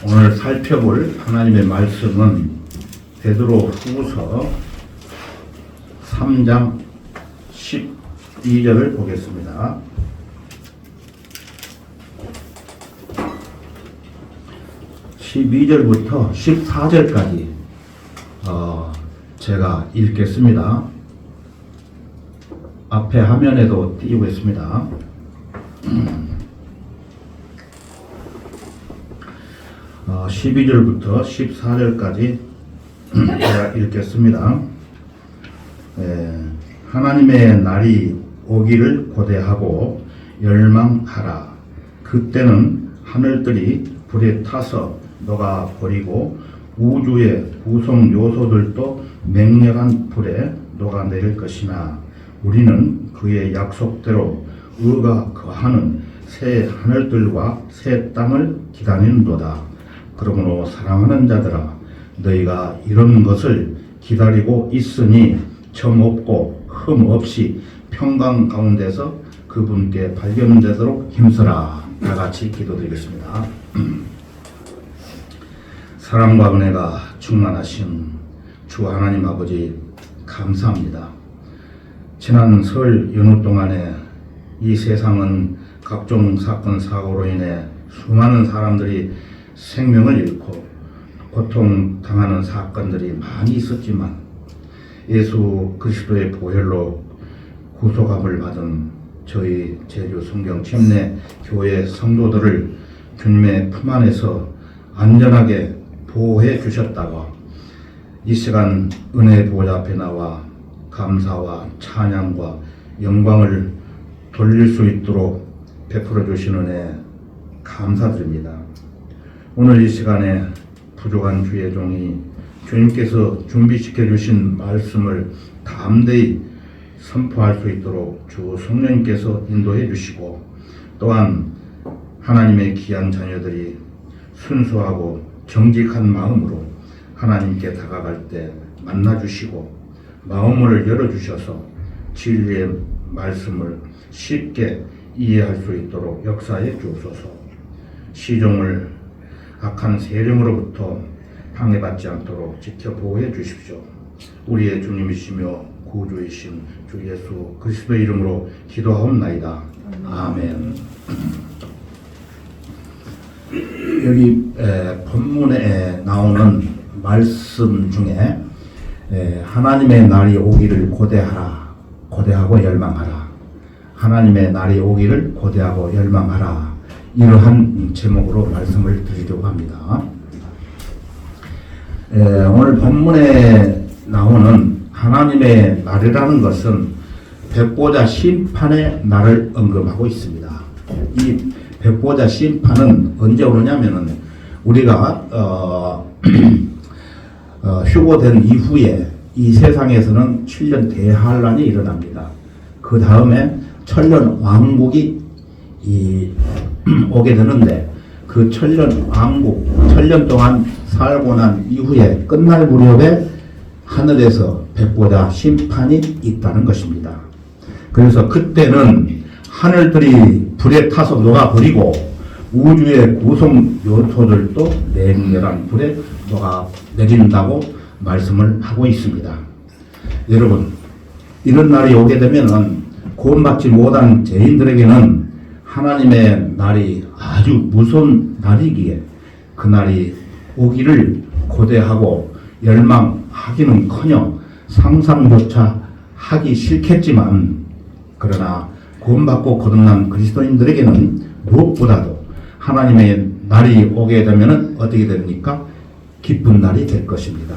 오늘 살펴볼 하나님의 말씀은 베드로 후서 3장 12절을 보겠습니다. 12절부터 14절까지 제가 읽겠습니다. 앞에 화면에도 띄우고 있습니다. 12절부터 14절까지 제가 읽겠습니다. 하나님의 날이 오기를 고대하고 열망하라. 그때는 하늘들이 불에 타서 녹아 버리고 우주의 구성 요소들도 맹렬한 불에 녹아내릴 것이나 우리는 그의 약속대로 의가 거하는 새 하늘들과 새 땅을 기다리는도다. 그러므로 사랑하는 자들아, 너희가 이런 것을 기다리고 있으니 점 없고 흠 없이 평강 가운데서 그분께 발견되도록 힘쓰라. 다 같이 기도드리겠습니다. 사랑과 은혜가 충만하신 주 하나님 아버지, 감사합니다. 지난 설 연휴 동안에 이 세상은 각종 사건 사고로 인해 수많은 사람들이 생명을 잃고 고통당하는 사건들이 많이 있었지만 예수 그리스도의 보혈로 구속함을 받은 저희 제주 성경 침례 교회 성도들을 주님의 품 안에서 안전하게 보호해 주셨다가 이 시간 은혜의 보좌 앞에 나와 감사와 찬양과 영광을 돌릴 수 있도록 베풀어 주신 은혜 감사드립니다. 오늘 이 시간에 부족한 주의 종이 주님께서 준비시켜 주신 말씀을 담대히 선포할 수 있도록 주 성령님께서 인도해 주시고, 또한 하나님의 귀한 자녀들이 순수하고 정직한 마음으로 하나님께 다가갈 때 만나 주시고 마음을 열어 주셔서 진리의 말씀을 쉽게 이해할 수 있도록 역사해 주옵소서. 시종을 악한 세력으로부터 방해받지 않도록 지켜 보호해 주십시오. 우리의 주님이시며 구주이신 주 예수 그리스도의 이름으로 기도하옵나이다. 아멘. 여기 본문에 나오는 말씀 중에 하나님의 날이 오기를 고대하고 열망하라. 하나님의 날이 오기를 고대하고 열망하라. 이러한 제목으로 말씀을 드리려고 합니다. 오늘 본문에 나오는 하나님의 날이라는 것은 백보자 심판의 날을 언급하고 있습니다. 이 백보자 심판은 언제 오느냐면은 우리가 휴고된 이후에 이 세상에서는 7년 대환란이 일어납니다. 그 다음에 천년 왕국이 오게 되는데, 그 천년 왕국, 천년 동안 살고 난 이후에 끝날 무렵에 하늘에서 백보자 심판이 있다는 것입니다. 그래서 그때는 하늘들이 불에 타서 녹아버리고 우주의 구성 요소들도 맹렬한 불에 녹아내린다고 말씀을 하고 있습니다. 여러분, 이런 날이 오게 되면은 구원받지 못한 죄인들에게는 하나님의 날이 아주 무서운 날이기에 그 날이 오기를 고대하고 열망하기는커녕 상상조차 하기 싫겠지만, 그러나 구원받고 거듭난 그리스도인들에게는 무엇보다도 하나님의 날이 오게 되면 어떻게 됩니까? 기쁜 날이 될 것입니다.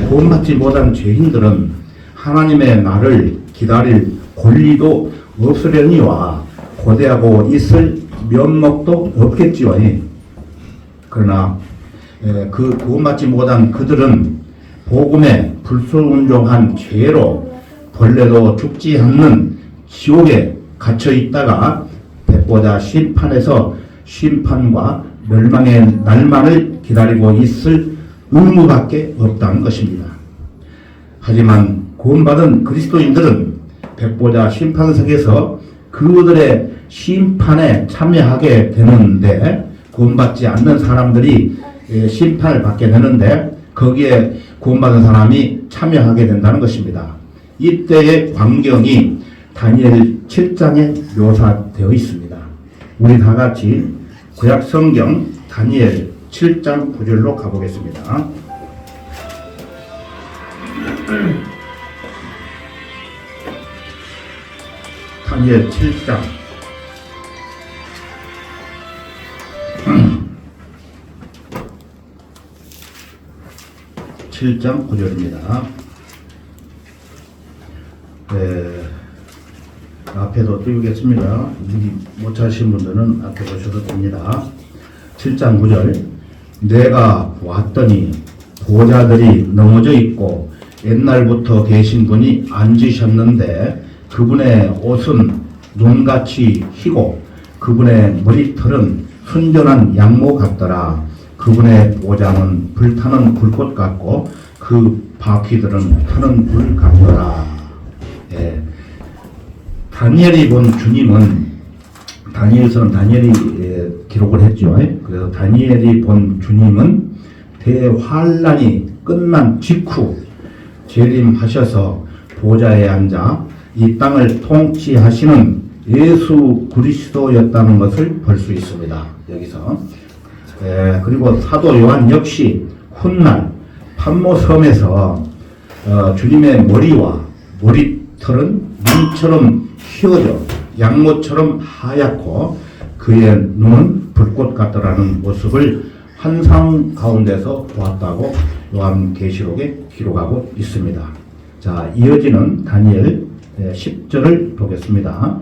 구원받지 못한 죄인들은 하나님의 날을 기다릴 권리도 없으려니와 고대하고 있을 면목도 없겠지요. 그러나 그 구원받지 못한 그들은 복음에 불순종한 죄로 벌레도 죽지 않는 지옥에 갇혀 있다가 백보자 심판에서 심판과 멸망의 날만을 기다리고 있을 의무밖에 없다는 것입니다. 하지만 구원받은 그리스도인들은 백보자 심판석에서 그들의 심판에 참여하게 되는데, 구원받지 않는 사람들이 심판을 받게 되는데 거기에 구원받은 사람이 참여하게 된다는 것입니다. 이때의 광경이 다니엘 7장에 묘사되어 있습니다. 우리 다 같이 구약 성경 다니엘 7장 9절로 가보겠습니다. 다니엘 7장 7장 9절입니다. 앞에도 띄우겠습니다. 미리 못 찾으신 분들은 앞에 보셔도 됩니다. 7장 9절 내가 보았더니 보좌들이 넘어져 있고 옛날부터 계신 분이 앉으셨는데 그분의 옷은 눈같이 희고 그분의 머리털은 순전한 양모 같더라. 그분의 보좌는 불타는 불꽃 같고 그 바퀴들은 타는 불 같더라. 예. 다니엘이 본 주님은 다니엘서는 다니엘이 기록을 했죠. 그래서 다니엘이 본 주님은 대환란이 끝난 직후 재림하셔서 보좌에 앉아 이 땅을 통치하시는 예수 그리스도였다는 것을 볼 수 있습니다. 여기서 그리고 사도 요한 역시 훗날 판모섬에서 주님의 머리와 머리털은 눈처럼 휘어져 양모처럼 하얗고 그의 눈은 불꽃 같더라는 모습을 환상 가운데서 보았다고 요한계시록에 기록하고 있습니다. 자, 이어지는 다니엘 10절을 보겠습니다.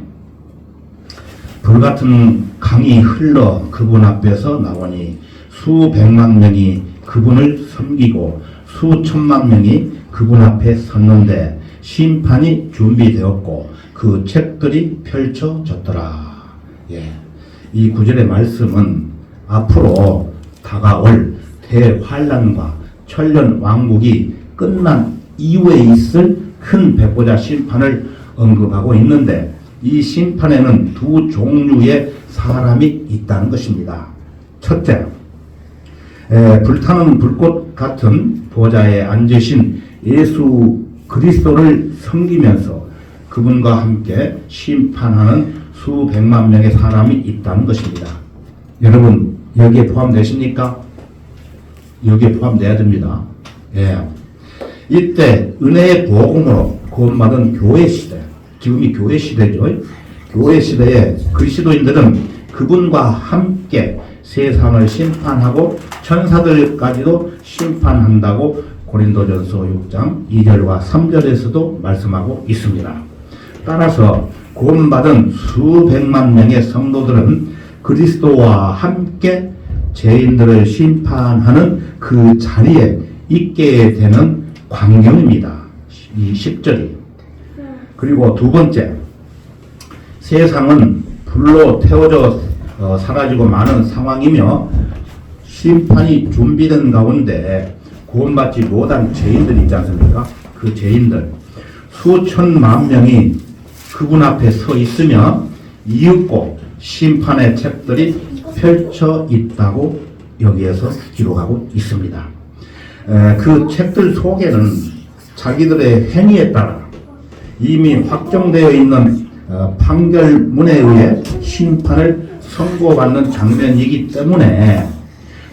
불같은 강이 흘러 그분 앞에서 나오니 수백만 명이 그분을 섬기고 수천만 명이 그분 앞에 섰는데 심판이 준비되었고 그 책들이 펼쳐졌더라. 예. 이 구절의 말씀은 앞으로 다가올 대환란과 천년 왕국이 끝난 이후에 있을 큰 백보자 심판을 언급하고 있는데 이 심판에는 두 종류의 사람이 있다는 것입니다. 첫째, 불타는 불꽃 같은 보좌에 앉으신 예수 그리스도를 섬기면서 그분과 함께 심판하는 수백만 명의 사람이 있다는 것입니다. 여러분 여기에 포함되십니까? 여기에 포함돼야 됩니다. 예. 이때 은혜의 복음으로 구원받은 교회 시대, 지금이 교회 시대죠. 교회 시대에 그리스도인들은 그분과 함께 세상을 심판하고 천사들까지도 심판한다고 고린도전서 6장 2절과 3절에서도 말씀하고 있습니다. 따라서 구원받은 수백만 명의 성도들은 그리스도와 함께 죄인들을 심판하는 그 자리에 있게 되는 광경입니다. 이 10절이. 그리고 두 번째, 세상은 불로 태워져 사라지고 마는 상황이며 심판이 준비된 가운데 구원받지 못한 죄인들이 있지 않습니까? 그 죄인들 수천만 명이 그분 앞에 서 있으며 이윽고 심판의 책들이 펼쳐 있다고 여기에서 기록하고 있습니다. 그 책들 속에는 자기들의 행위에 따라 이미 확정되어 있는 판결문에 의해 심판을 선고받는 장면이기 때문에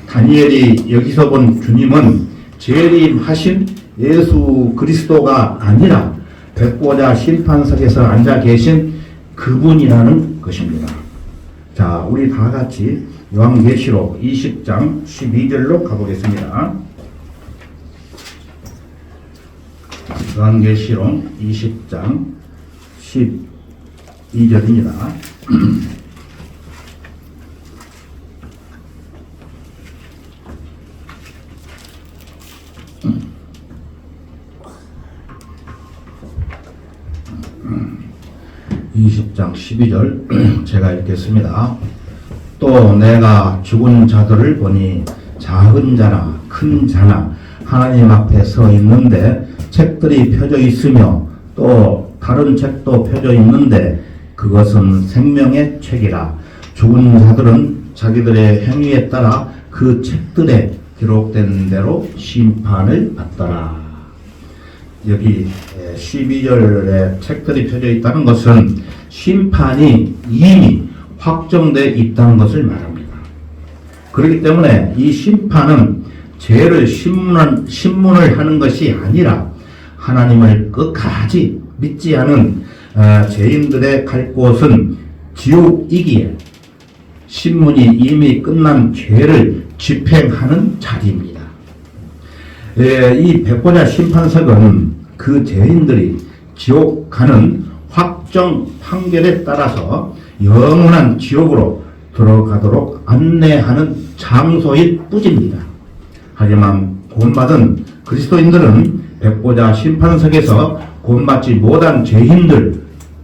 다니엘이 여기서 본 주님은 재림하신 예수 그리스도가 아니라 백보자 심판석에서 앉아 계신 그분이라는 것입니다. 자, 우리 다 같이 요한계시록 20장 12절로 가보겠습니다. 요한계시록 20장 12절입니다. (20장 12절) 제가 읽겠습니다. 또 내가 죽은 자들을 보니 작은 자나 큰 자나 하나님 앞에 서 있는데 책들이 펴져 있으며 또 다른 책도 펴져 있는데 그것은 생명의 책이라. 죽은 자들은 자기들의 행위에 따라 그 책들에 기록된 대로 심판을 받더라. 여기 12절에 책들이 펴져 있다는 것은 심판이 이미 확정되어 있다는 것을 말합니다. 그렇기 때문에 이 심판은 죄를 신문을 하는 것이 아니라 하나님을 끝까지 믿지 않은 죄인들의 갈 곳은 지옥이기에 신문이 이미 끝난 죄를 집행하는 자리입니다. 이 백보자 심판석은 그 죄인들이 지옥 가는 확정 판결에 따라서 영원한 지옥으로 들어가도록 안내하는 장소일 뿐입니다. 하지만 구원받은 그리스도인들은 백보자 심판석에서 구원받지 못한 죄인들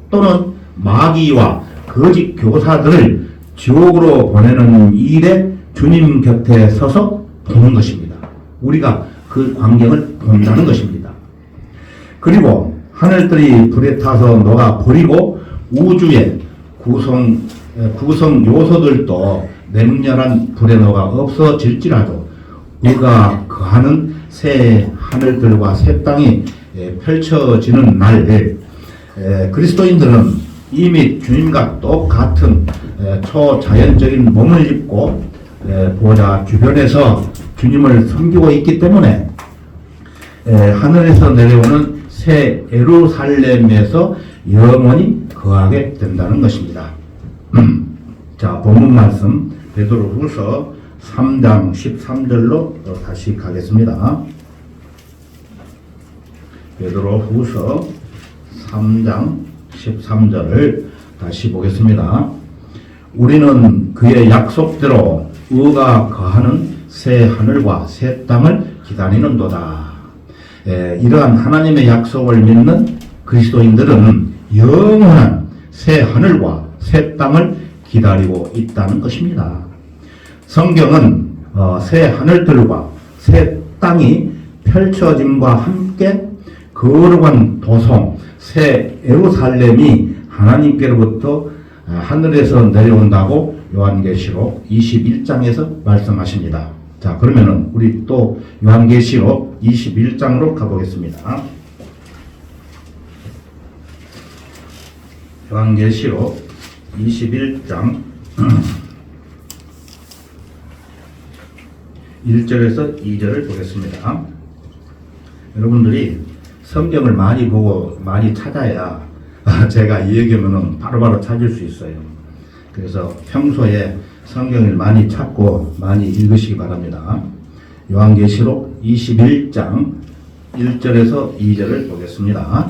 또는 마귀와 거짓 교사들을 지옥으로 보내는 일에 주님 곁에 서서 보는 것입니다. 우리가 그 광경을 본다는 것입니다. 그리고 하늘들이 불에 타서 녹아 버리고 우주의 구성 요소들도 맹렬한 불에 녹아 없어질지라도 우리가 거하는 새 하늘들과 새 땅이 펼쳐지는 날 그리스도인들은 이미 주님과 똑같은 초자연적인 몸을 입고 보좌 주변에서 주님을 섬기고 있기 때문에 하늘에서 내려오는 새 예루살렘에서 영원히 거하게 된다는 것입니다. 자, 본문 말씀 베드로후서 3장 13절로 다시 가겠습니다. 베드로후서 3장 13절을 다시 보겠습니다. 우리는 그의 약속대로 의가 거하는 새 하늘과 새 땅을 기다리는도다. 이러한 하나님의 약속을 믿는 그리스도인들은 영원한 새 하늘과 새 땅을 기다리고 있다는 것입니다. 성경은 새 하늘들과 새 땅이 펼쳐짐과 함께 거룩한 도성 새 예루살렘이 하나님께로부터 하늘에서 내려온다고 요한계시록 21장에서 말씀하십니다. 자, 그러면은 우리 또 요한계시록 21장으로 가보겠습니다. 요한계시록 21장 1절에서 2절을 보겠습니다. 여러분들이 성경을 많이 보고 많이 찾아야 제가 이 얘기하면은 바로바로 찾을 수 있어요. 그래서 평소에 성경을 많이 찾고 많이 읽으시기 바랍니다. 요한계시록 21장 1절에서 2절을 보겠습니다.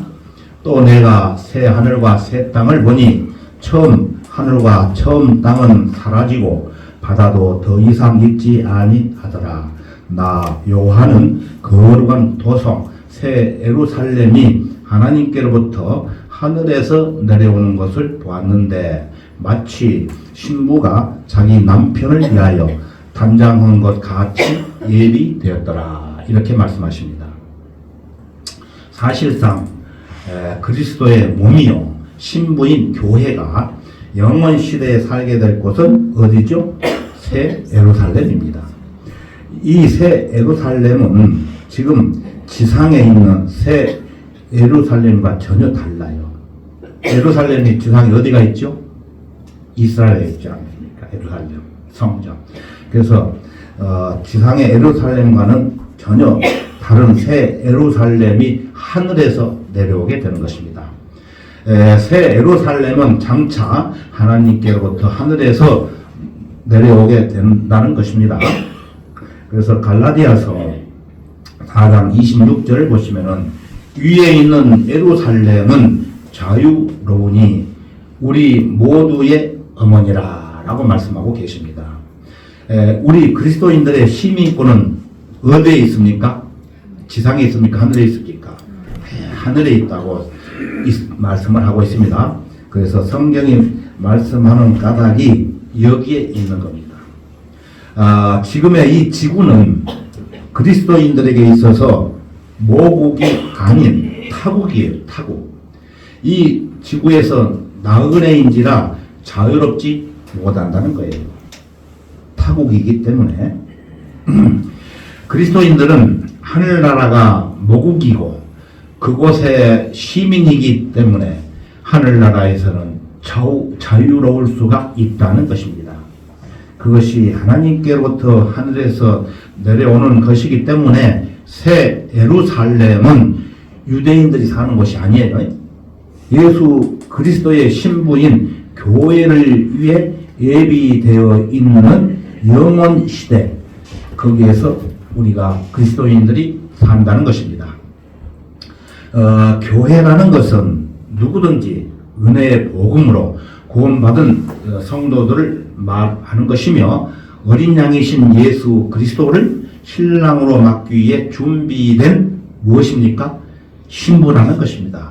또 내가 새 하늘과 새 땅을 보니 처음 하늘과 처음 땅은 사라지고 바다도 더 이상 있지 아니하더라. 나 요한은 거룩한 도성 새 예루살렘이 하나님께로부터 하늘에서 내려오는 것을 보았는데 마치 신부가 자기 남편을 위하여 단장한 것 같이 예비되었더라. 이렇게 말씀하십니다. 사실상 그리스도의 몸이요 신부인 교회가 영원 시대에 살게 될 곳은 어디죠? 새 예루살렘입니다. 이 새 예루살렘은 지금 지상에 있는 새 예루살렘과 전혀 달라요. 예루살렘이 지상에 어디가 있죠? 이스라엘에 있지 않습니까? 예루살렘 성전. 그래서 지상의 예루살렘과는 전혀 다른 새 예루살렘이 하늘에서 내려오게 되는 것입니다. 새 예루살렘은 장차 하나님께로부터 하늘에서 내려오게 된다는 것입니다. 그래서 갈라디아서 4장 26절을 보시면은 위에 있는 예루살렘은 자유로우니 우리 모두의 어머니라 라고 말씀하고 계십니다. 우리 그리스도인들의 시민권은 어디에 있습니까? 지상에 있습니까? 하늘에 있습니까? 하늘에 있다고 말씀을 하고 있습니다. 그래서 성경이 말씀하는 까닭이 여기에 있는 겁니다. 지금의 이 지구는 그리스도인들에게 있어서 모국이 아닌 타국이에요. 타국. 이 지구에서 나그네인지라 자유롭지 못한다는 거예요. 타국이기 때문에 그리스도인들은 하늘나라가 모국이고 그곳의 시민이기 때문에 하늘나라에서는 자유로울 수가 있다는 것입니다. 그것이 하나님께로부터 하늘에서 내려오는 것이기 때문에 새 예루살렘은 유대인들이 사는 곳이 아니에요. 예수 그리스도의 신부인 교회를 위해 예비되어 있는 영원 시대, 거기에서 우리가 그리스도인들이 산다는 것입니다. 교회라는 것은 누구든지 은혜의 복음으로 구원받은 성도들을 말하는 것이며, 어린 양이신 예수 그리스도를 신랑으로 맡기 위해 준비된 무엇입니까? 신부라는 것입니다.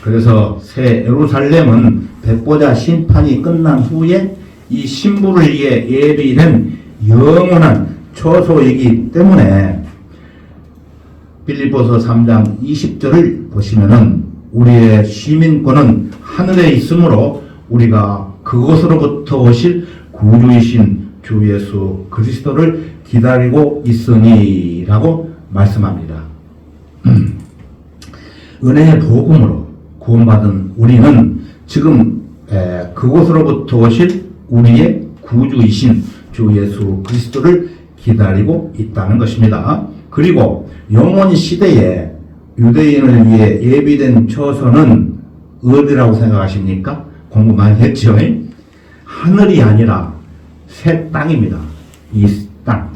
그래서 새 예루살렘은 백보자 심판이 끝난 후에 이 신부를 위해 예비된 영원한 처소이기 때문에 빌립보서 3장 20절을 보시면은 우리의 시민권은 하늘에 있으므로 우리가 그곳으로부터 오실 구주이신 주 예수 그리스도를 기다리고 있으니 라고 말씀합니다. 은혜의 복음으로 구원받은 우리는 지금 그곳으로부터 오실 우리의 구주이신 주 예수 그리스도를 기다리고 있다는 것입니다. 그리고 영원 시대에 유대인을 위해 예비된 처소는 어디라고 생각하십니까? 공부 많이 했죠? 하늘이 아니라 새 땅입니다. 이 땅.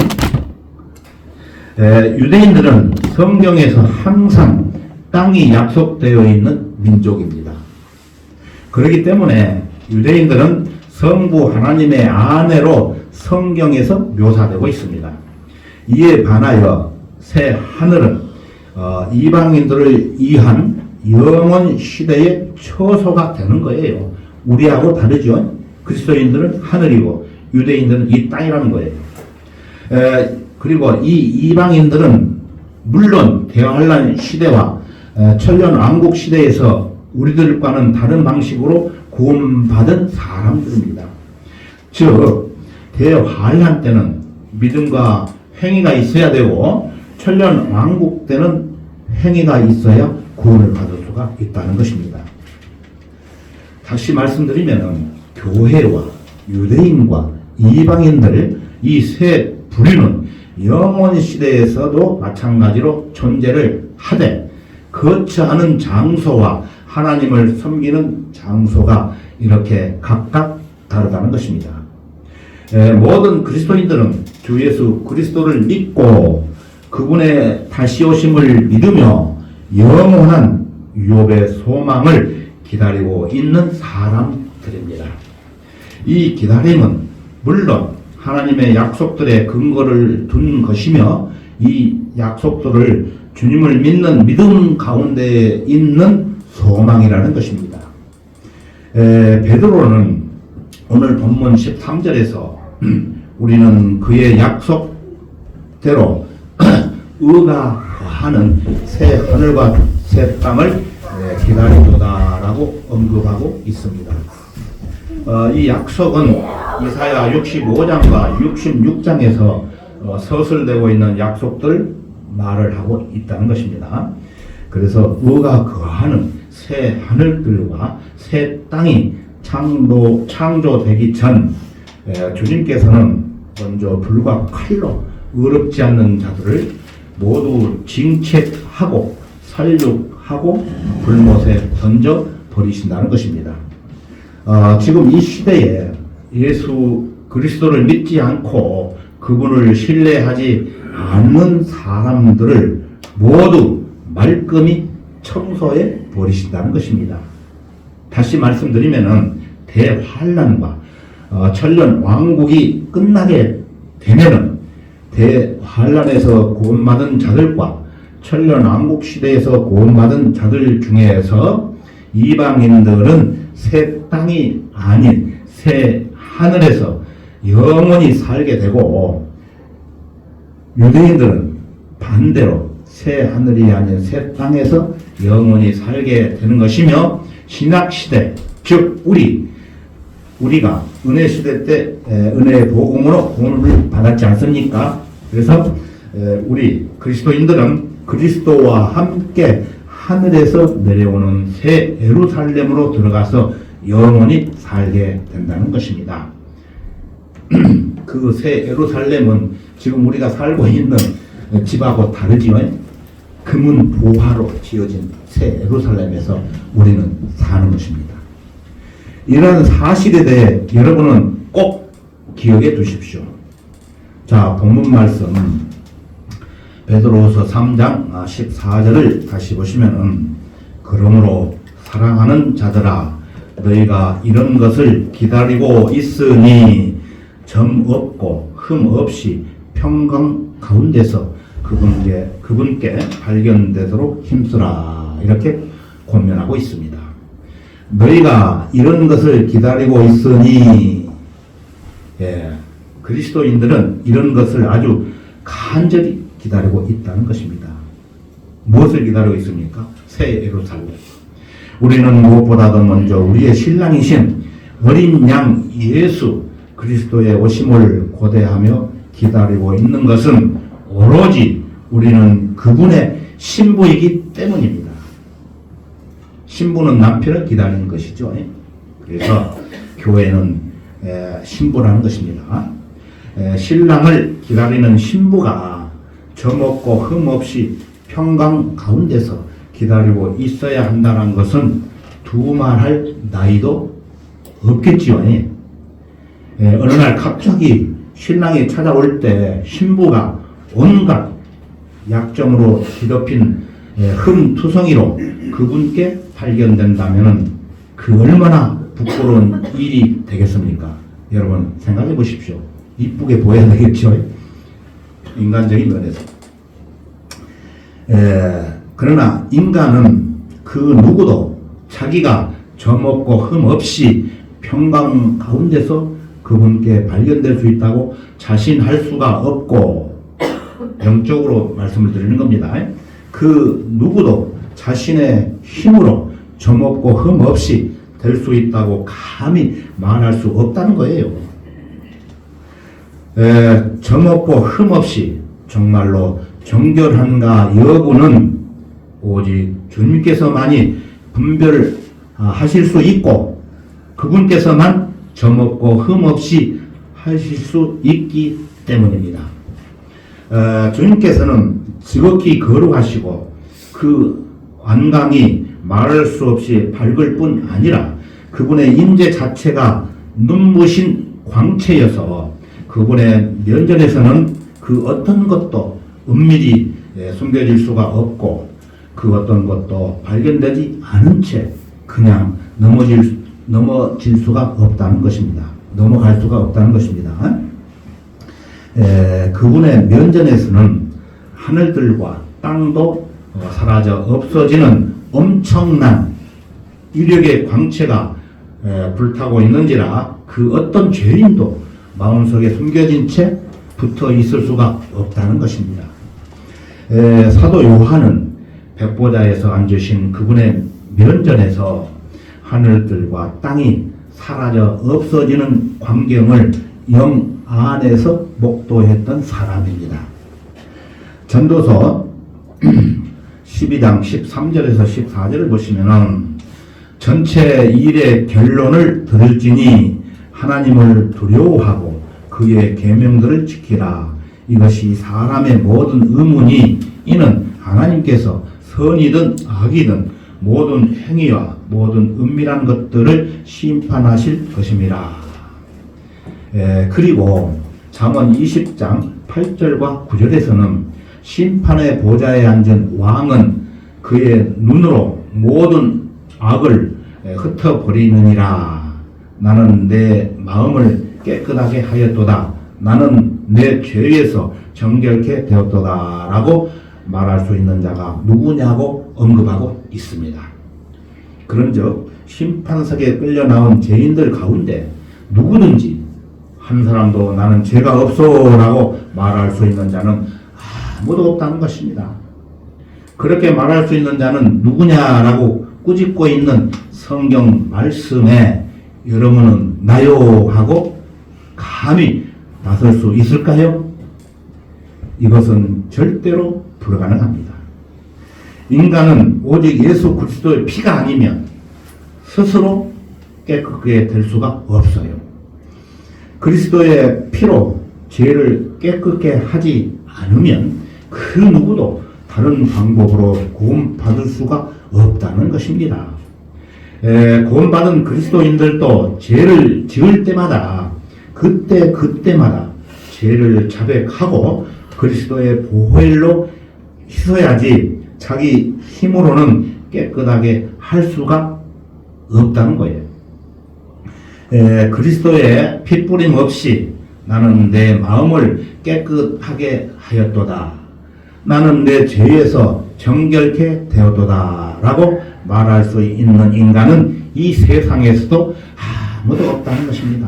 유대인들은 성경에서 항상 땅이 약속되어 있는 민족입니다. 그렇기 때문에 유대인들은 성부 하나님의 아내로 성경에서 묘사되고 있습니다. 이에 반하여 새 하늘은 이방인들을 위한 영원 시대의 처소가 되는 거예요. 우리하고 다르죠. 그리스도인들은 하늘이고 유대인들은 이 땅이라는 거예요. 그리고 이 이방인들은 물론 대환란 시대와 천년 왕국 시대에서 우리들과는 다른 방식으로 구원받은 사람들입니다. 즉 대환란 때는 믿음과 행위가 있어야 되고 천년 왕국 때는 행위가 있어야 구원을 받을 수가 있다는 것입니다. 다시 말씀드리면 교회와 유대인과 이방인들 이 세 부류는 영원 시대에서도 마찬가지로 존재를 하되 거치 않은 장소와 하나님을 섬기는 장소가 이렇게 각각 다르다는 것입니다. 모든 그리스도인들은 주 예수 그리스도를 믿고 그분의 다시 오심을 믿으며 영원한 유업의 소망을 기다리고 있는 사람들입니다. 이 기다림은 물론 하나님의 약속들의 근거를 둔 것이며 이 약속들을 주님을 믿는 믿음 가운데 있는 소망이라는 것입니다. 베드로는 오늘 본문 13절에서 우리는 그의 약속대로 의가 거하는 새 하늘과 새 땅을 기다리도다라고 언급하고 있습니다. 이 약속은 이사야 65장과 66장에서 서술되고 있는 약속들 말을 하고 있다는 것입니다. 그래서 의가 거하는 새 하늘들과 새 땅이 창조되기 전 주님께서는 먼저 불과 칼로 의롭지 않는 자들을 모두 징책하고 살육하고 불못에 던져 버리신다는 것입니다. 지금 이 시대에 예수 그리스도를 믿지 않고 그분을 신뢰하지 않는 사람들을 모두 말끔히 청소해 버리신다는 것입니다. 다시 말씀드리면은 대환란과 천년 왕국이 끝나게 되면은 대환란에서 구원받은 자들과 천년 왕국 시대에서 구원받은 자들 중에서 이방인들은 새 땅이 아닌 새 하늘에서 영원히 살게 되고 유대인들은 반대로 새 하늘이 아닌 새 땅에서 영원히 살게 되는 것이며 신약시대 즉 우리 우리가 은혜 시대 때 은혜의 복음으로 구원을 받았지 않습니까? 그래서 우리 그리스도인들은 그리스도와 함께 하늘에서 내려오는 새 예루살렘으로 들어가서 영원히 살게 된다는 것입니다. 그 새 예루살렘은 지금 우리가 살고 있는 집하고 다르지요. 금은 보화로 지어진 새 예루살렘에서 우리는 사는 것입니다. 이런 사실에 대해 여러분은 꼭 기억해 두십시오. 자, 본문 말씀 베드로후서 3장 14절을 다시 보시면은 그러므로 사랑하는 자들아 너희가 이런 것을 기다리고 있으니 점 없고 흠 없이 평강 가운데서 그분께 발견되도록 힘쓰라 이렇게 권면하고 있습니다. 너희가 이런 것을 기다리고 있으니 그리스도인들은 이런 것을 아주 간절히 기다리고 있다는 것입니다. 무엇을 기다리고 있습니까? 새 예루살렘. 우리는 무엇보다도 먼저 우리의 신랑이신 어린 양 예수 그리스도의 오심을 고대하며 기다리고 있는 것은 오로지 우리는 그분의 신부이기 때문입니다. 신부는 남편을 기다리는 것이죠. 그래서 교회는 신부라는 것입니다. 신랑을 기다리는 신부가 점 없고 흠 없이 평강 가운데서 기다리고 있어야 한다는 것은 두말할 나이도 없겠지요. 어느 날 갑자기 신랑이 찾아올 때 신부가 온갖 약점으로 뒤덮인 흠투성이로 그분께 발견된다면 그 얼마나 부끄러운 일이 되겠습니까? 여러분 생각해 보십시오. 이쁘게 보여야 되겠죠. 인간적인 면에서. 그러나 인간은 그 누구도 자기가 점 없고 흠 없이 평강 가운데서 그분께 발견될 수 있다고 자신할 수가 없고 영적으로 말씀을 드리는 겁니다. 그 누구도 자신의 힘으로 점 없고 흠 없이 될 수 있다고 감히 말할 수 없다는 거예요. 점 없고 흠 없이 정말로 정결한가 여부는 오직 주님께서만이 분별하실 수 있고 그분께서만 점 없고 흠 없이 하실 수 있기 때문입니다. 주님께서는 지극히 거룩하시고 그 완강이 말할 수 없이 밝을 뿐 아니라 그분의 임재 자체가 눈부신 광채여서 그분의 면전에서는 그 어떤 것도 은밀히 숨겨질 수가 없고 그 어떤 것도 발견되지 않은 채 그냥 넘어질 수가 없다는 것입니다. 넘어갈 수가 없다는 것입니다. 그분의 면전에서는 하늘들과 땅도 사라져 없어지는 엄청난 위력의 광채가 불타고 있는지라 그 어떤 죄인도 마음속에 숨겨진 채 붙어 있을 수가 없다는 것입니다. 사도 요한은 백보자에서 앉으신 그분의 면전에서 하늘들과 땅이 사라져 없어지는 광경을 영 안에서 목도했던 사람입니다. 전도서 12장 13절에서 14절을 보시면은 전체 일의 결론을 들을지니 하나님을 두려워하고 그의 계명들을 지키라. 이것이 사람의 모든 의문이 이는 하나님께서 선이든 악이든 모든 행위와 모든 은밀한 것들을 심판하실 것임이라. 그리고 잠언 20장 8절과 9절에서는 심판의 보좌에 앉은 왕은 그의 눈으로 모든 악을 흩어버리느니라. 나는 내 마음을 깨끗하게 하였도다. 나는 내 죄에서 정결케 되었도다. 라고 말할 수 있는 자가 누구냐고 언급하고 있습니다. 그런즉 심판석에 끌려 나온 죄인들 가운데 누구든지 한 사람도 나는 죄가 없소라고 말할 수 있는 자는 아무도 없다는 것입니다. 그렇게 말할 수 있는 자는 누구냐라고 꾸짖고 있는 성경 말씀에 여러분은 나요 하고 감히 나설 수 있을까요? 이것은 절대로 불가능합니다. 인간은 오직 예수 그리스도의 피가 아니면 스스로 깨끗게 될 수가 없어요. 그리스도의 피로 죄를 깨끗게 하지 않으면 그 누구도 다른 방법으로 구원받을 수가 없다는 것입니다. 구원받은 그리스도인들도 죄를 지을 때마다 그때마다 죄를 자백하고 그리스도의 보혈로 씻어야지 자기 힘으로는 깨끗하게 할 수가 없다는 거예요. 그리스도의 핏부림 없이 나는 내 마음을 깨끗하게 하였도다. 나는 내 죄에서 정결케 되었도다. 라고 말할 수 있는 인간은 이 세상에서도 아무도 없다는 것입니다.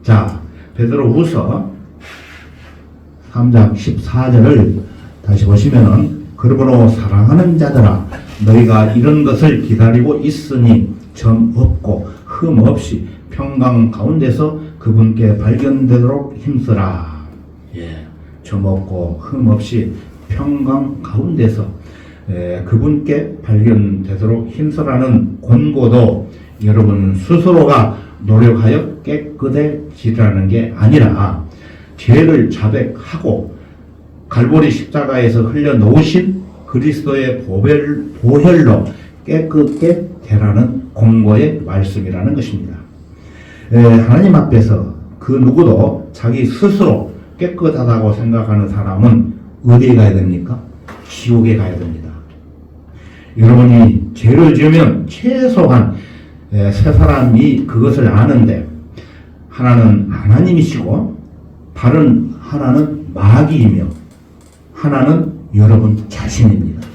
자, 베드로후서 3장 14절을 다시 보시면은 그러므로 사랑하는 자들아 너희가 이런 것을 기다리고 있으니 점 없고 흠 없이 평강 가운데서 그분께 발견되도록 힘쓰라. 점 없고 흠 없이 평강 가운데서 그분께 발견되도록 힘쓰라는 권고도 여러분 스스로가 노력하여 깨끗해지라는 게 아니라 죄를 자백하고 갈보리 십자가에서 흘려놓으신 그리스도의 보혈로 깨끗게 되라는 공고의 말씀이라는 것입니다. 하나님 앞에서 그 누구도 자기 스스로 깨끗하다고 생각하는 사람은 어디에 가야 됩니까? 지옥에 가야 됩니다. 여러분이 죄를 지으면 최소한 세 사람이 그것을 아는데 하나는 하나님이시고 다른 하나는 마귀이며 하나는 여러분 자신입니다.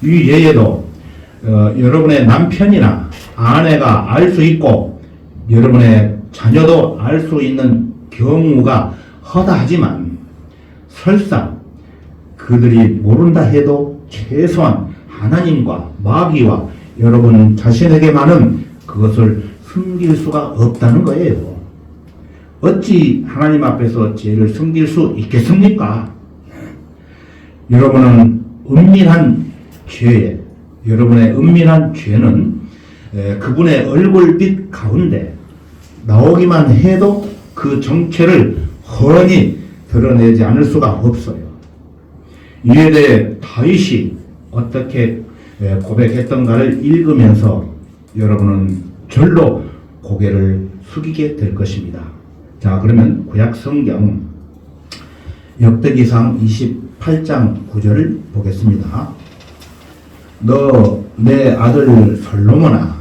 이 외에도 여러분의 남편이나 아내가 알 수 있고 여러분의 자녀도 알 수 있는 경우가 허다하지만 설사 그들이 모른다 해도 최소한 하나님과 마귀와 여러분 자신에게만은 그것을 숨길 수가 없다는 거예요. 어찌 하나님 앞에서 죄를 숨길 수 있겠습니까? 여러분은 여러분의 은밀한 죄는 그분의 얼굴빛 가운데 나오기만 해도 그 정체를 훤히 드러내지 않을 수가 없어요. 이에 대해 다윗이 어떻게 고백했던가를 읽으면서 여러분은 절로 고개를 숙이게 될 것입니다. 자, 그러면 구약 성경 역대기상 28장 9절을 보겠습니다. 너 내 아들 솔로몬아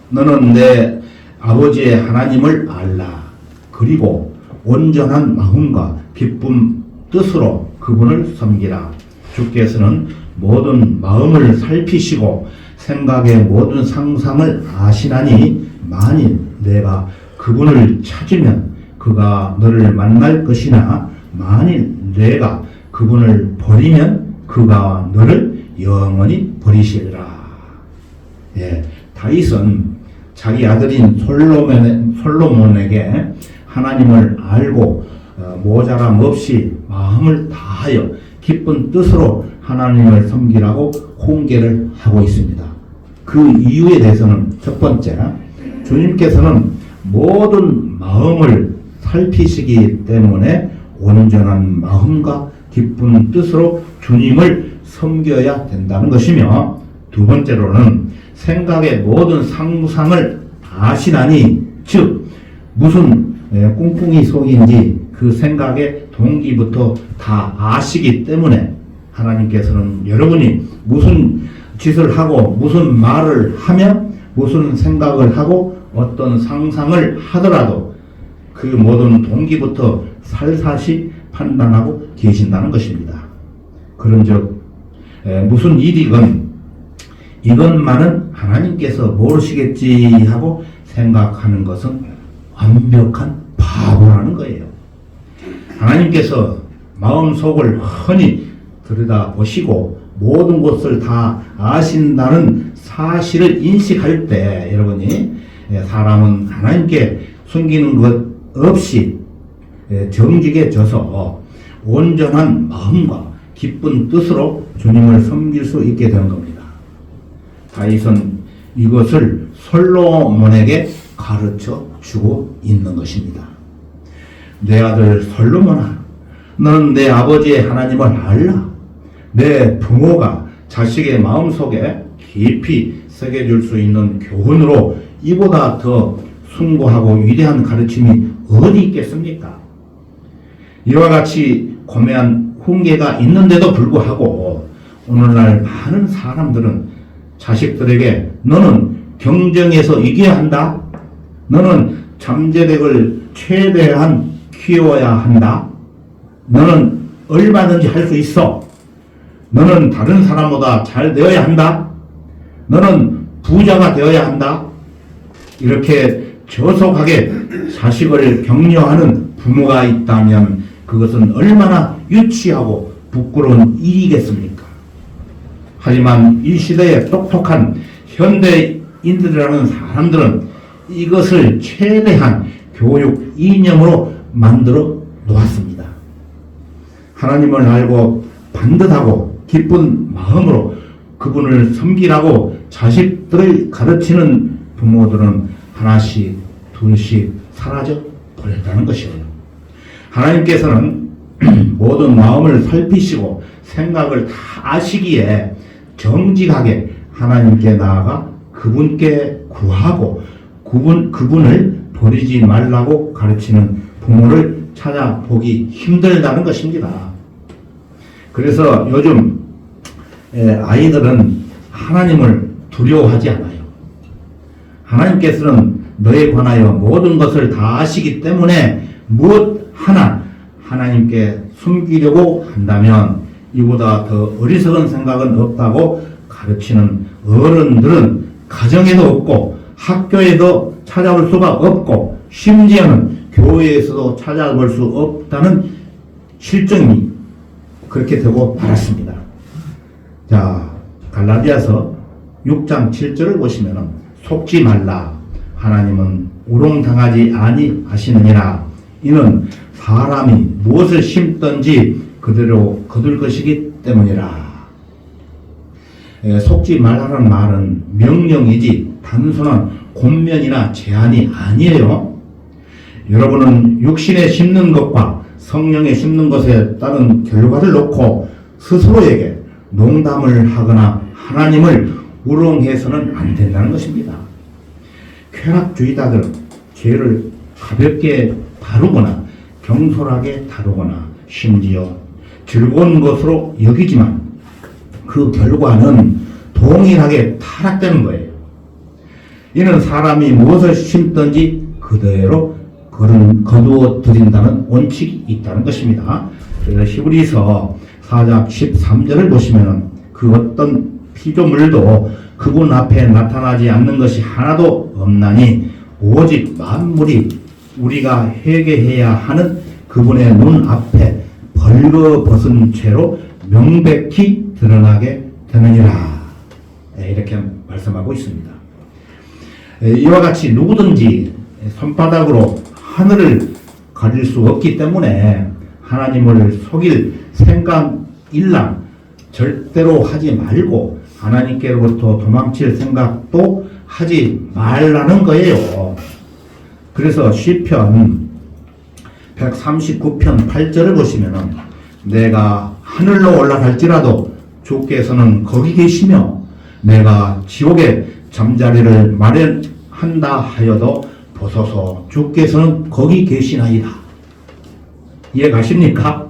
너는 내 아버지의 하나님을 알라. 그리고 온전한 마음과 기쁨 뜻으로 그분을 섬기라. 주께서는 모든 마음을 살피시고 생각의 모든 상상을 아시나니 만일 내가 그분을 찾으면 그가 너를 만날 것이나 만일 내가 그분을 버리면 그가 너를 영원히 버리시리라. 다윗은 자기 아들인 솔로몬에게 하나님을 알고 모자람 없이 마음을 다하여 기쁜 뜻으로 하나님을 섬기라고 훈계를 하고 있습니다. 그 이유에 대해서는 첫 번째, 주님께서는 모든 마음을 살피시기 때문에 온전한 마음과 기쁜 뜻으로 주님을 섬겨야 된다는 것이며, 두 번째로는 생각의 모든 상상을 아시나니, 즉 무슨 꿍꿍이 속인지 그 생각의 동기부터 다 아시기 때문에 하나님께서는 여러분이 무슨 짓을 하고 무슨 말을 하며 무슨 생각을 하고 어떤 상상을 하더라도 그 모든 동기부터 살사시 판단하고 계신다는 것입니다. 그런즉 무슨 일이건 이것만은 하나님께서 모르시겠지 하고 생각하는 것은 완벽한 바보라는 거예요. 하나님께서 마음속을 훤히 들여다보시고 모든 것을 다 아신다는 사실을 인식할 때 여러분이 사람은 하나님께 숨기는 것 없이 정직해져서 온전한 마음과 기쁜 뜻으로 주님을 섬길 수 있게 되는 겁니다. 다윗은 이것을 솔로몬에게 가르쳐 주고 있는 것입니다. 내 아들 솔로몬아, 너는 내 아버지의 하나님을 알라. 내 부모가 자식의 마음속에 깊이 새겨줄 수 있는 교훈으로 이보다 더 숭고하고 위대한 가르침이 어디 있겠습니까? 이와 같이 고매한 훈계가 있는데도 불구하고 오늘날 많은 사람들은 자식들에게 너는 경쟁에서 이겨야 한다. 너는 잠재력을 최대한 키워야 한다. 너는 얼마든지 할 수 있어. 너는 다른 사람보다 잘 되어야 한다. 너는 부자가 되어야 한다. 이렇게 저속하게 자식을 격려하는 부모가 있다면 그것은 얼마나 유치하고 부끄러운 일이겠습니까? 하지만 이 시대의 똑똑한 현대인들이라는 사람들은 이것을 최대한 교육 이념으로 만들어 놓았습니다. 하나님을 알고 반듯하고 기쁜 마음으로 그분을 섬기라고 자식들을 가르치는 부모들은 하나씩 둘씩 사라져 버렸다는 것이에요. 하나님께서는 모든 마음을 살피시고 생각을 다 아시기에 정직하게 하나님께 나아가 그분께 구하고 그분을 버리지 말라고 가르치는 부모를 찾아보기 힘들다는 것입니다. 그래서 요즘 아이들은 하나님을 두려워하지 않아요. 하나님께서는 너에 관하여 모든 것을 다 아시기 때문에 무엇 하나 하나님께 숨기려고 한다면 이보다 더 어리석은 생각은 없다고 가르치는 어른들은 가정에도 없고 학교에도 찾아올 수가 없고 심지어는 교회에서도 찾아볼 수 없다는 실정이 그렇게 되고 말았습니다. 자, 갈라디아서 6장 7절을 보시면 속지 말라. 하나님은 우롱당하지 아니하시느니라. 이는 사람이 무엇을 심든지 그대로 거둘 것이기 때문이라. 속지 말라는 말은 명령이지 단순한 권면이나 제한이 아니에요. 여러분은 육신에 심는 것과 성령에 심는 것에 따른 결과를 놓고 스스로에게 농담을 하거나 하나님을 우롱해서는 안 된다는 것입니다. 쾌락주의자들은 죄를 가볍게 다루거나 경솔하게 다루거나 심지어 즐거운 것으로 여기지만 그 결과는 동일하게 타락되는 거예요. 이는 사람이 무엇을 심든지 그대로 거두어 들인다는 원칙이 있다는 것입니다. 그래서 히브리서 4장 13절을 보시면 그 어떤 피조물도 그분 앞에 나타나지 않는 것이 하나도 없나니 오직 만물이 우리가 회개해야 하는 그분의 눈 앞에 벌거벗은 채로 명백히 드러나게 되느니라. 이렇게 말씀하고 있습니다. 이와 같이 누구든지 손바닥으로 하늘을 가릴 수 없기 때문에 하나님을 속일 생각 일랑 절대로 하지 말고 하나님께로부터 도망칠 생각도 하지 말라는 거예요. 그래서 시편 139편 8절을 보시면은 내가 하늘로 올라갈지라도 주께서는 거기 계시며 내가 지옥에 잠자리를 마련한다 하여도 보소서 주께서는 거기 계시나이다. 이해 가십니까?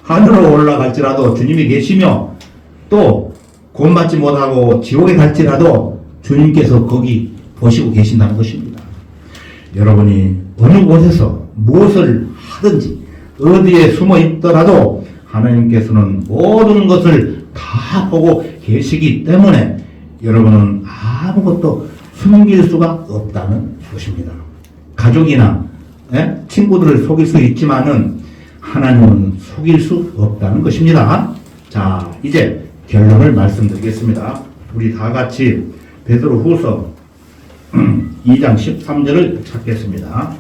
하늘로 올라갈지라도 주님이 계시며 또 구원받지 못하고 지옥에 갈지라도 주님께서 거기 보시고 계신다는 것입니다. 여러분이 어느 곳에서 무엇을 하든지 어디에 숨어 있더라도 하나님께서는 모든 것을 다 보고 계시기 때문에 여러분은 아무것도 숨길 수가 없다는 것입니다. 가족이나 친구들을 속일 수 있지만은 하나님은 속일 수 없다는 것입니다. 자, 이제 결론을 말씀드리겠습니다. 우리 다 같이 베드로후서 2장 13절을 찾겠습니다.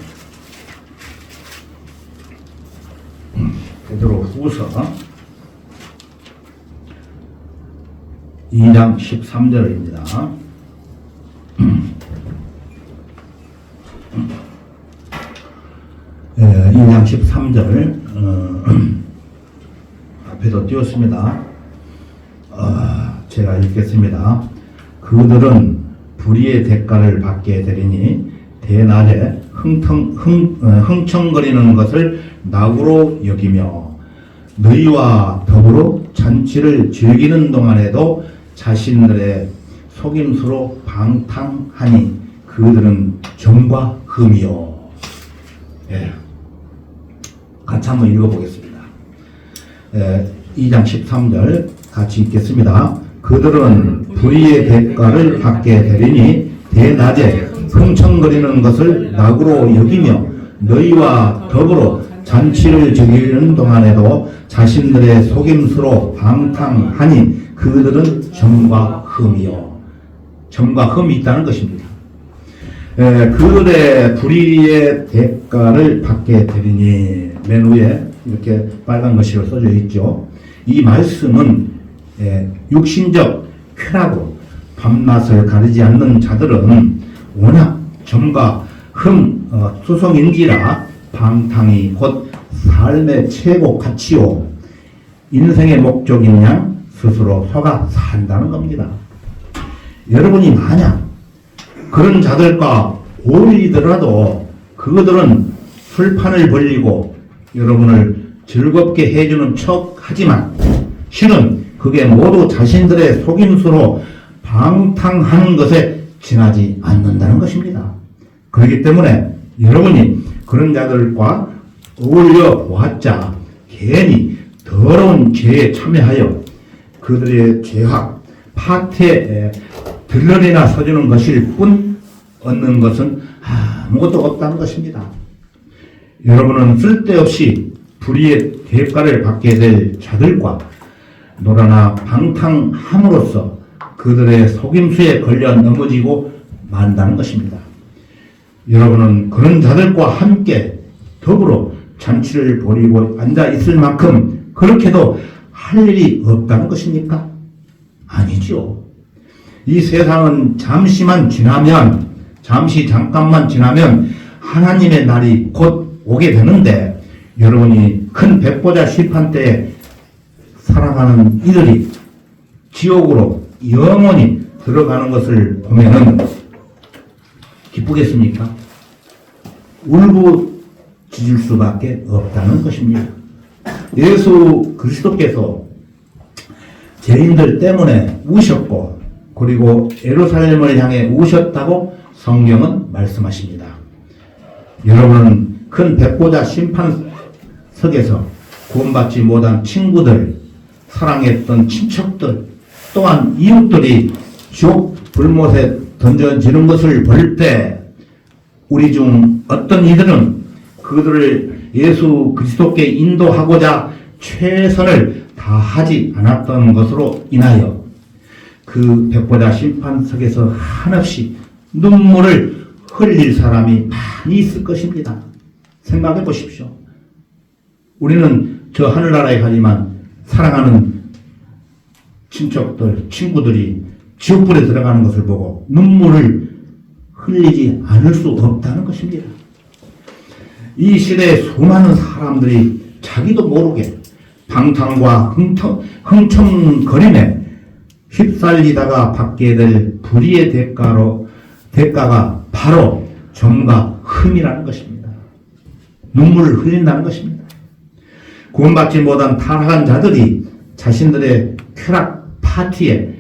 후서 2장 13절입니다. 2장 13절 앞에도 띄웠습니다. 제가 읽겠습니다. 그들은 불의의 대가를 받게 되리니 대낮에 흥청거리는 것을 낙으로 여기며 너희와 더불어 잔치를 즐기는 동안에도 자신들의 속임수로 방탕하니 그들은 정과 흠이요. 같이 한번 읽어보겠습니다. 2장 13절 같이 읽겠습니다. 그들은 불의의 대가를 받게 되리니 대낮에 흥청거리는 것을 낙으로 여기며 너희와 더불어 잔치를 즐기는 동안에도 자신들의 속임수로 방탕하니 그들은 점과 흠이요. 점과 흠이 있다는 것입니다. 그들의 불의의 대가를 받게 되리니 맨 위에 이렇게 빨간 글씨로 써져 있죠. 이 말씀은 육신적 쾌락으로 밤낮을 가리지 않는 자들은 워낙 점과 흠 수성인지라 방탕이 곧 삶의 최고 가치요 인생의 목적인 양 스스로 속아 산다는 겁니다. 여러분이 만약 그런 자들과 어울리더라도 그들은 술판을 벌리고 여러분을 즐겁게 해주는 척 하지만 실은 그게 모두 자신들의 속임수로 방탕하는 것에 지나지 않는다는 것입니다. 그렇기 때문에 여러분이 그런 자들과 어울려 보았자 괜히 더러운 죄에 참여하여 그들의 죄악, 파티에 들러리나 서주는 것일 뿐 얻는 것은 아무것도 없다는 것입니다. 여러분은 쓸데없이 불의의 대가를 받게 될 자들과 놀아나 방탕함으로써 그들의 속임수에 걸려 넘어지고 만다는 것입니다. 여러분은 그런 자들과 함께 더불어 잔치를 벌이고 앉아 있을 만큼 그렇게도 할 일이 없다는 것입니까? 아니죠. 이 세상은 잠깐만 지나면 하나님의 날이 곧 오게 되는데 여러분이 큰 백보자 심판 때에 사랑하는 이들이 지옥으로 영원히 들어가는 것을 보면은 기쁘겠습니까? 울부짖을 수밖에 없다는 것입니다. 예수 그리스도께서 죄인들 때문에 우셨고 그리고 예루살렘을 향해 우셨다고 성경은 말씀하십니다. 여러분은 큰 백보자 심판석에서 구원받지 못한 친구들, 사랑했던 친척들, 또한 이웃들이 지옥 불못에 던져지는 것을 볼 때 우리 중 어떤 이들은 그들을 예수 그리스도께 인도하고자 최선을 다하지 않았던 것으로 인하여 그 백보자 심판석에서 한없이 눈물을 흘릴 사람이 많이 있을 것입니다. 생각해 보십시오. 우리는 저 하늘나라에 가지만 사랑하는 친척들, 친구들이 지옥불에 들어가는 것을 보고 눈물을 흘리지 않을 수 없다는 것입니다. 이 시대에 수많은 사람들이 자기도 모르게 방탕과 흥청거림에 휩쓸리다가 받게 될 불의의 대가가 바로 점과 흠이라는 것입니다. 눈물을 흘린다는 것입니다. 구원받지 못한 타락한 자들이 자신들의 쾌락 파티에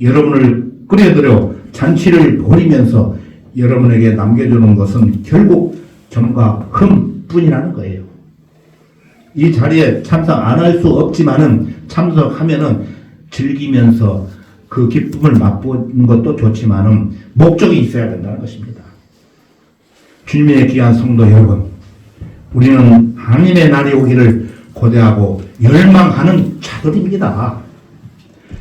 여러분을 끌어들여 잔치를 벌이면서 여러분에게 남겨주는 것은 결국 점과 흠뿐이라는 거예요. 이 자리에 참석 안 할 수 없지만은 참석하면은 즐기면서 그 기쁨을 맛보는 것도 좋지만은 목적이 있어야 된다는 것입니다. 주님의 귀한 성도 여러분, 우리는 하나님의 날이 오기를 고대하고 열망하는 자들입니다.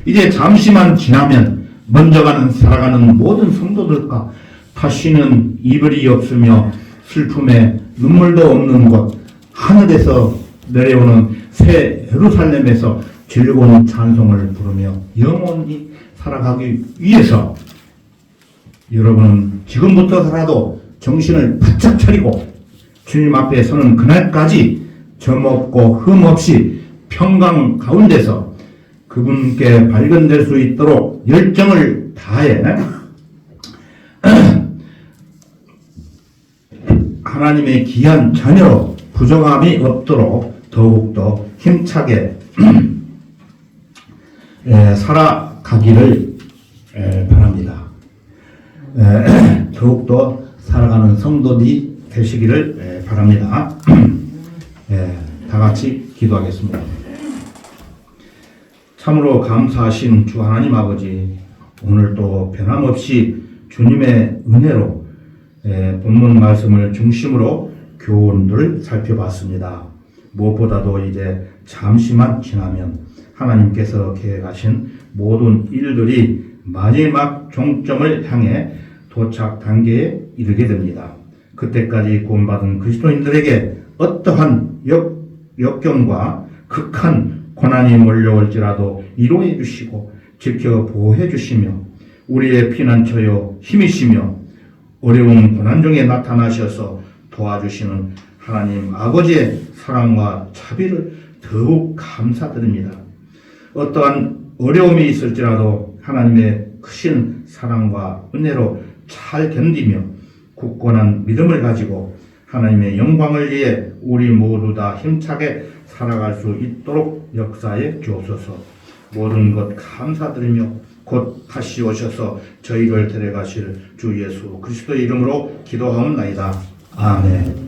이제 잠시만 지나면 먼저 살아가는 모든 성도들과 다시는 이별이 없으며 슬픔에 눈물도 없는 곳, 하늘에서 내려오는 새 예루살렘에서 즐거운 찬송을 부르며 영원히 살아가기 위해서 여러분은 지금부터라도 정신을 바짝 차리고 주님 앞에 서는 그날까지 점없고 흠없이 평강 가운데서 그분께 발견될 수 있도록 열정을 다해 하나님의 귀한 자녀로 부정함이 없도록 더욱더 힘차게 살아가기를 바랍니다. 더욱더 살아가는 성도들이 되시기를 바랍니다. 다 같이 기도하겠습니다. 참으로 감사하신 주 하나님 아버지, 오늘도 변함없이 주님의 은혜로 본문 말씀을 중심으로 교훈들을 살펴봤습니다. 무엇보다도 이제 잠시만 지나면 하나님께서 계획하신 모든 일들이 마지막 종점을 향해 도착 단계에 이르게 됩니다. 그때까지 구원받은 그리스도인들에게 어떠한 역경과 극한 고난이 몰려올지라도 위로해 주시고 지켜 보호해 주시며 우리의 피난처요 힘이시며 어려운 고난 중에 나타나셔서 도와주시는 하나님 아버지의 사랑과 자비를 더욱 감사드립니다. 어떠한 어려움이 있을지라도 하나님의 크신 사랑과 은혜로 잘 견디며 굳건한 믿음을 가지고 하나님의 영광을 위해 우리 모두 다 힘차게 살아갈 수 있도록 역사해 주옵소서. 모든 것 감사드리며 곧 다시 오셔서 저희를 데려가실 주 예수 그리스도의 이름으로 기도하옵나이다. 아멘.